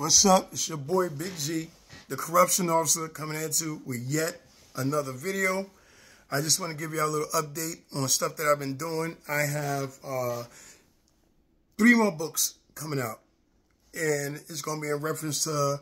What's up? It's your boy Big G, the corruption officer, coming at you with yet another video. I just want to give you a little update on stuff that I've been doing. I have 3 more books coming out, and it's going to be in reference to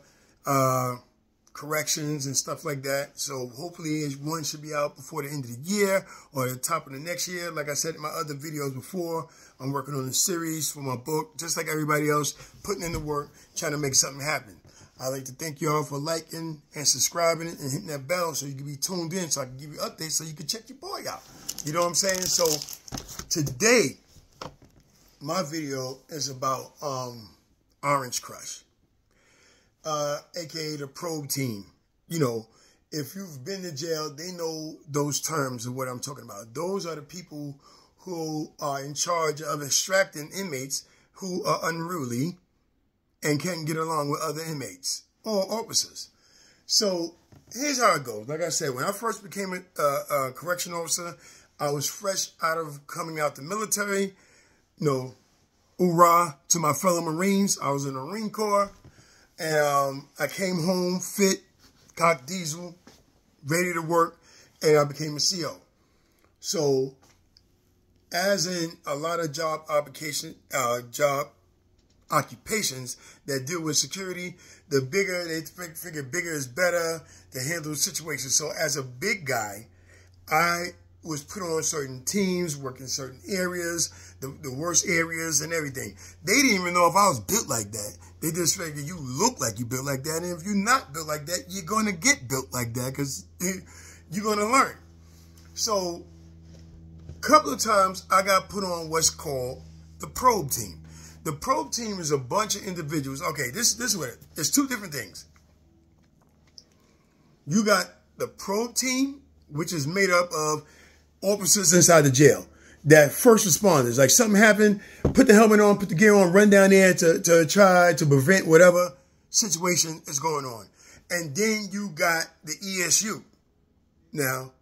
corrections and stuff like that. So hopefully one should be out before the end of the year or the top of the next year. Like I said in my other videos before, I'm working on a series for my book, just like everybody else, putting in the work, trying to make something happen. I'd like to thank y'all for liking and subscribing and hitting that bell so you can be tuned in, so I can give you updates so you can check your boy out. You know what I'm saying? So today, my video is about Orange Crush, aka the probe team. You know, if you've been to jail, they know those terms of what I'm talking about. Those are the people who are in charge of extracting inmates who are unruly and can't get along with other inmates or officers. So here's how it goes. Like I said, when I first became a correction officer, I was fresh out of coming out the military. You know, hoorah to my fellow Marines. I was in the Marine Corps. And I came home fit, cocked diesel, ready to work, and I became a CO. So as in a lot of job occupations that deal with security, the bigger, they figure bigger is better to handle situations. So as a big guy, I was put on certain teams, working certain areas, the worst areas and everything. They didn't even know if I was built like that. They just figured you look like you built like that. And if you're not built like that, you're going to get built like that because you're going to learn. So a couple of times I got put on what's called the probe team. The probe team is a bunch of individuals. Okay, this is what it is. It's 2 different things. You got the probe team, which is made up of officers inside the jail, that first responders. Like something happened, put the helmet on, put the gear on, run down there to try to prevent whatever situation is going on. And then you got the ESU. Now,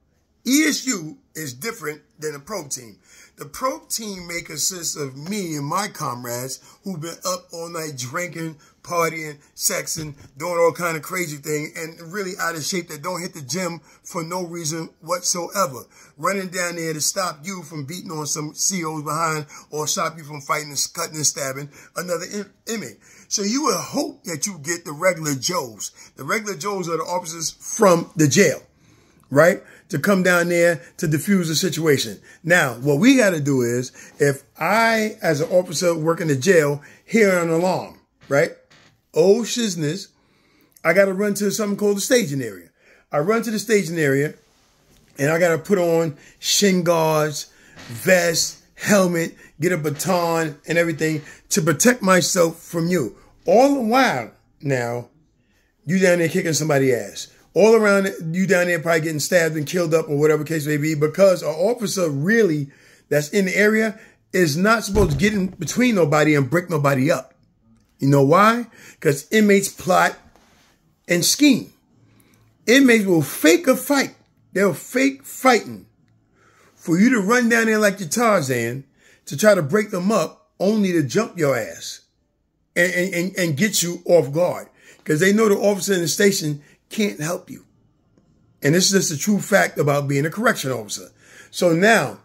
ESU is different than the probe team. The probe team may consist of me and my comrades who've been up all night drinking, partying, sexing, doing all kind of crazy things, and really out of shape, that don't hit the gym for no reason whatsoever. Running down there to stop you from beating on some COs behind or stop you from fighting and cutting and stabbing another inmate. So you would hope that you get the regular Joes. The regular Joes are the officers from the jail, right? To come down there to diffuse the situation. Now, what we got to do is, if I, as an officer working the jail, hear an alarm, right? Oh, shizness, I got to run to something called the staging area. I run to the staging area, and I got to put on shin guards, vest, helmet, get a baton and everything to protect myself from you. All the while, now, you down there kicking somebody's ass. All around you down there probably getting stabbed and killed up or whatever case may be, because an officer really that's in the area is not supposed to get in between nobody and break nobody up. You know why? Because inmates plot and scheme. Inmates will fake a fight. They'll fake fighting for you to run down there like your Tarzan to try to break them up, only to jump your ass and get you off guard. Because they know the officer in the station can't help you. And this is just a true fact about being a correction officer. So now,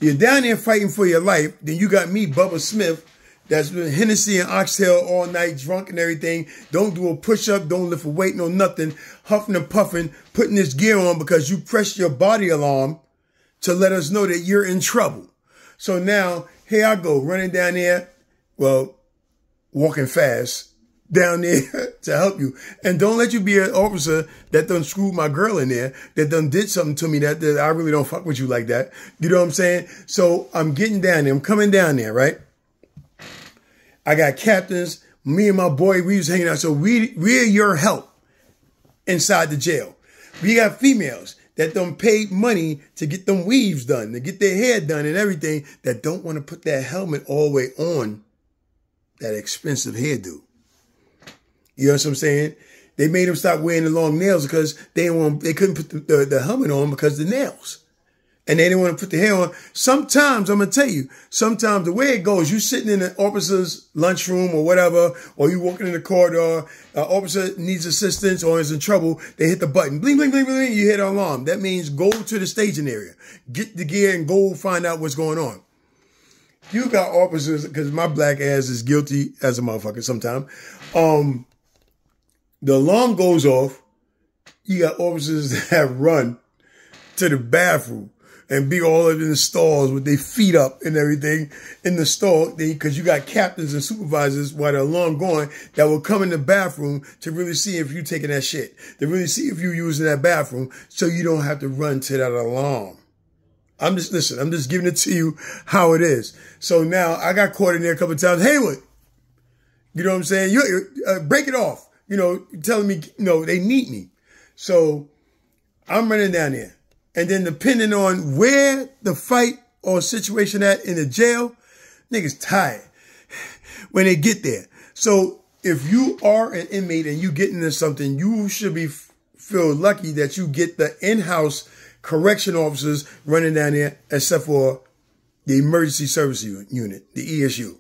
you're down there fighting for your life. Then you got me, Bubba Smith, that's been Hennessy and oxtail all night, drunk and everything. Don't do a push-up, don't lift a weight, no nothing. Huffing and puffing, putting this gear on because you pressed your body alarm to let us know that you're in trouble. So now, here I go, running down there, well, walking fast, down there to help you. And don't let you be an officer that done screwed my girl in there, that done did something to me that I really don't fuck with you like that. You know what I'm saying? So I'm getting down there. I'm coming down there, right? I got captains. Me and my boy, we was hanging out. So we're your help inside the jail. We got females that done paid money to get them weaves done, to get their hair done and everything, that don't want to put that helmet all the way on that expensive hairdo. You know what I'm saying? They made them stop wearing the long nails because they couldn't put the helmet on because of the nails. and they didn't want to put the hair on. Sometimes, I'm going to tell you, sometimes the way it goes, you sitting in the officer's lunchroom or whatever, or you walking in the corridor, officer needs assistance or is in trouble, they hit the button, bling, bling, bling, bling, you hit an alarm. That means go to the staging area, get the gear and go find out what's going on. You got officers, because my black ass is guilty as a motherfucker sometimes. The alarm goes off. You got officers that run to the bathroom and be all up in the stalls with their feet up and everything in the stall, because you got captains and supervisors while the alarm going that will come in the bathroom to really see if you taking that shit, to really see if you using that bathroom, so you don't have to run to that alarm. I'm just giving it to you how it is. So now I got caught in there a couple of times. Haywood, you know what I'm saying? You break it off. You know, telling me, you know, they need me. So I'm running down there. And then depending on where the fight or situation at in the jail, niggas tired when they get there. So if you are an inmate and you get into something, you should feel lucky that you get the in-house correction officers running down there, except for the emergency service unit, the ESU.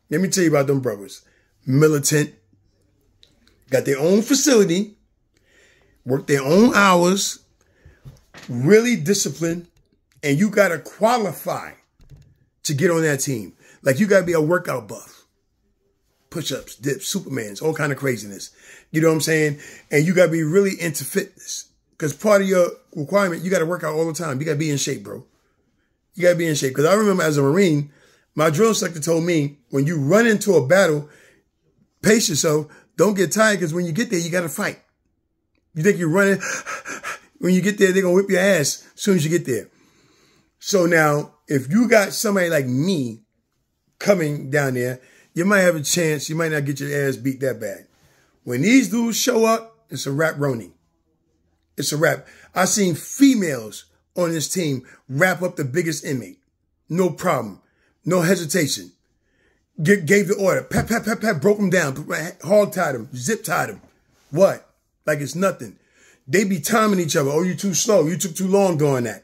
Let me tell you about them brothers. Militant, got their own facility, work their own hours, really disciplined, and you got to qualify to get on that team. Like, you got to be a workout buff. Push-ups, dips, Supermans, all kind of craziness. You know what I'm saying? And you got to be really into fitness, because part of your requirement, you got to work out all the time. You got to be in shape, bro. You got to be in shape. Because I remember as a Marine, my drill instructor told me, when you run into a battle, pace yourself. Don't get tired, because when you get there, you got to fight. You think you're running. When you get there, they're going to whip your ass as soon as you get there. So now, if you got somebody like me coming down there, you might have a chance. You might not get your ass beat that bad. When these dudes show up, it's a wrap, Roni. It's a wrap. I seen females on this team wrap up the biggest inmate. No problem. No hesitation. Gave the order. Pat, pat, pat, pat, broke him down. Hog tied him. Zip tied him. What? Like it's nothing. They be timing each other. Oh, you too slow. You took too long doing that.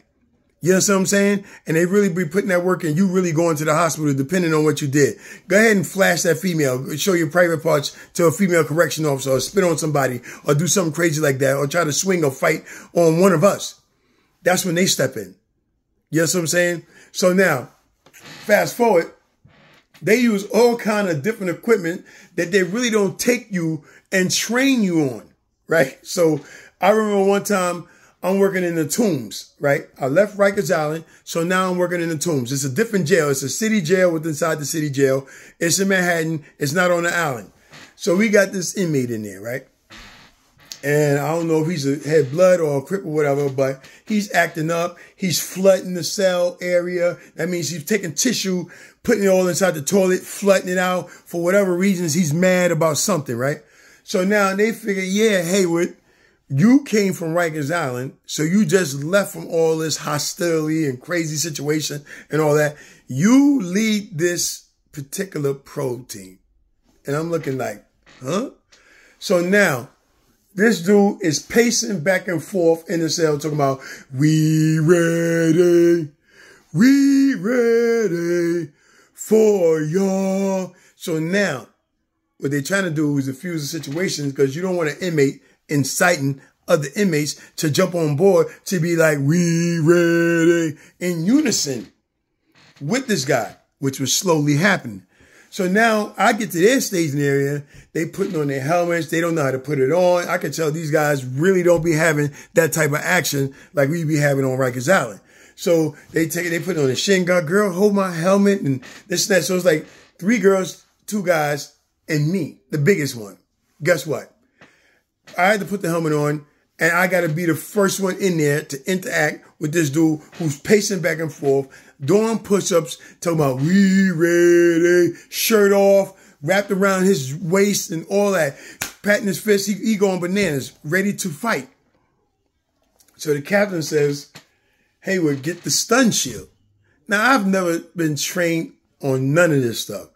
You know what I'm saying? And they really be putting that work in. You really going to the hospital depending on what you did. Go ahead and flash that female. Show your private parts to a female correction officer, or spit on somebody, or do something crazy like that, or try to swing or fight on one of us. That's when they step in. You know what I'm saying? So now, fast forward, they use all kind of different equipment that they really don't take you and train you on, right? So I remember one time, I'm working in the Tombs, right? I left Rikers Island, so now I'm working in the Tombs. It's a different jail. It's a city jail within inside the city jail. It's in Manhattan. It's not on the island. So we got this inmate in there, right? And I don't know if he's a head blood or a crip or whatever, but he's acting up. He's flooding the cell area. That means he's taking tissue, putting it all inside the toilet, flooding it out. For whatever reasons, he's mad about something, right? So now they figure, yeah, Haywood, you came from Rikers Island, so you just left from all this hostility and crazy situation and all that. You lead this particular pro team. And I'm looking like, huh? So now, this dude is pacing back and forth in the cell talking about, we ready for y'all. So now, what they're trying to do is diffuse the situation, because you don't want an inmate inciting other inmates to jump on board to be like, we ready, in unison with this guy, which was slowly happening. So now I get to their staging area. They putting on their helmets. They don't know how to put it on. I can tell these guys really don't be having that type of action like we be having on Rikers Island. So they put on a shin guard. Girl, hold my helmet and this and that. So it's like 3 girls, 2 guys, and me, the biggest one. Guess what? I had to put the helmet on, and I got to be the first one in there to interact with this dude who's pacing back and forth, doing push-ups, talking about, we ready, shirt off, wrapped around his waist and all that, patting his fist, he going bananas, ready to fight. So the captain says, Haywood, get the stun shield. Now, I've never been trained on none of this stuff.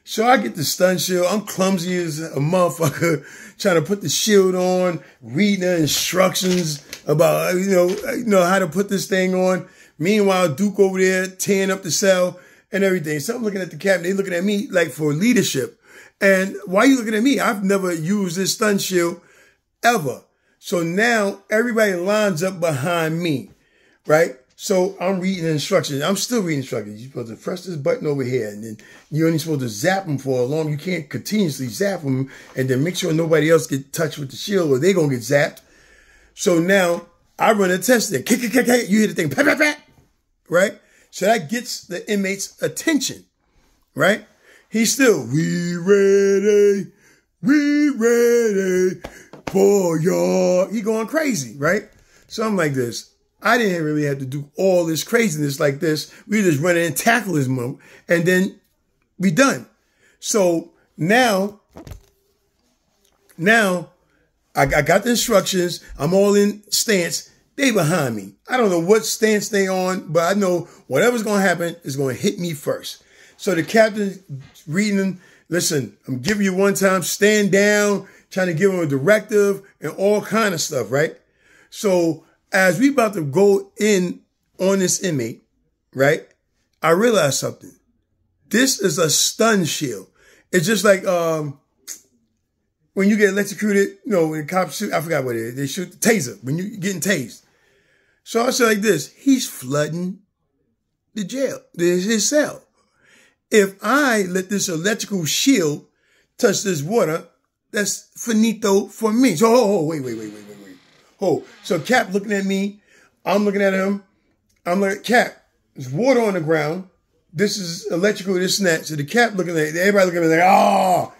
So I get the stun shield. I'm clumsy as a motherfucker, trying to put the shield on, reading the instructions about, you know how to put this thing on. Meanwhile, Duke over there tearing up the cell and everything. So I'm looking at the captain. They looking at me like for leadership. And why are you looking at me? I've never used this stun shield ever. So now everybody lines up behind me, right? So I'm reading instructions. I'm still reading instructions. You're supposed to press this button over here, and then you're only supposed to zap them for a long. You can't continuously zap them and then make sure nobody else get touched with the shield or they're going to get zapped. So now I run a test there. Kick, you hear the thing, pat, pat, pat, right? So that gets the inmate's attention, right? He's still, we ready for y'all. He going crazy, right? So I'm like this. I didn't really have to do all this craziness like this. We just run in and tackle his mom, and then we done. So now I got the instructions. I'm all in stance. They behind me. I don't know what stance they on, but I know whatever's going to happen is going to hit me first. So the captain reading them, listen, I'm giving you one time, stand down, trying to give him a directive and all kind of stuff, right? So as we about to go in on this inmate, right, I realized something. This is a stun shield. It's just like when you get electrocuted, you know, when cops shoot, I forgot what it is. They shoot the taser when you're getting tased. So I said like this, he's flooding the jail, his cell. If I let this electrical shield touch this water, that's finito for me. So, wait. So Cap looking at me. I'm looking at him. I'm like, Cap, there's water on the ground. This is electrical, this and that. So the Cap looking at everybody looking at me like, oh,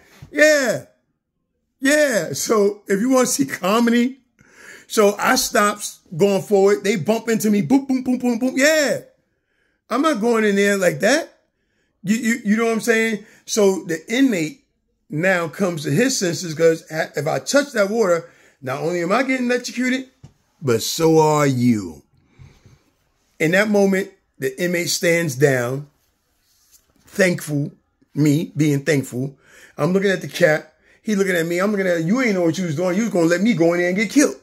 yeah. So if you want to see comedy, so I stops going forward. They bump into me. Boom, boom, boom, boom, boom. Yeah. I'm not going in there like that. You know what I'm saying? So the inmate now comes to his senses because if I touch that water, not only am I getting electrocuted, but so are you. In that moment, the inmate stands down, thankful, me being thankful. I'm looking at the Cap. He looking at me. I'm looking at you. Ain't know what you was doing. You was going to let me go in there and get killed.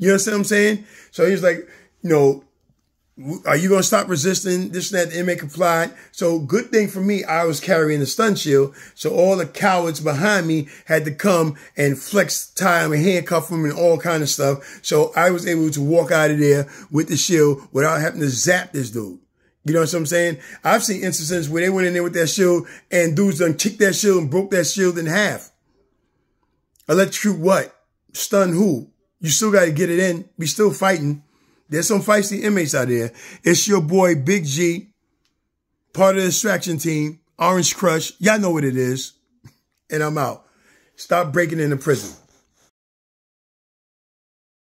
You understand what I'm saying? So he's like, you know, are you going to stop resisting? This and that, the inmate complied. So good thing for me, I was carrying the stun shield. So all the cowards behind me had to come and flex, tie him and handcuff him and all kind of stuff. So I was able to walk out of there with the shield without having to zap this dude. You know what I'm saying? I've seen instances where they went in there with that shield and dudes done kicked that shield and broke that shield in half. Electrocute what? Stun who? You still got to get it in. We still fighting. There's some feisty inmates out there. It's your boy, Big G, part of the distraction team, Orange Crush. Y'all know what it is. And I'm out. Stop breaking into prison.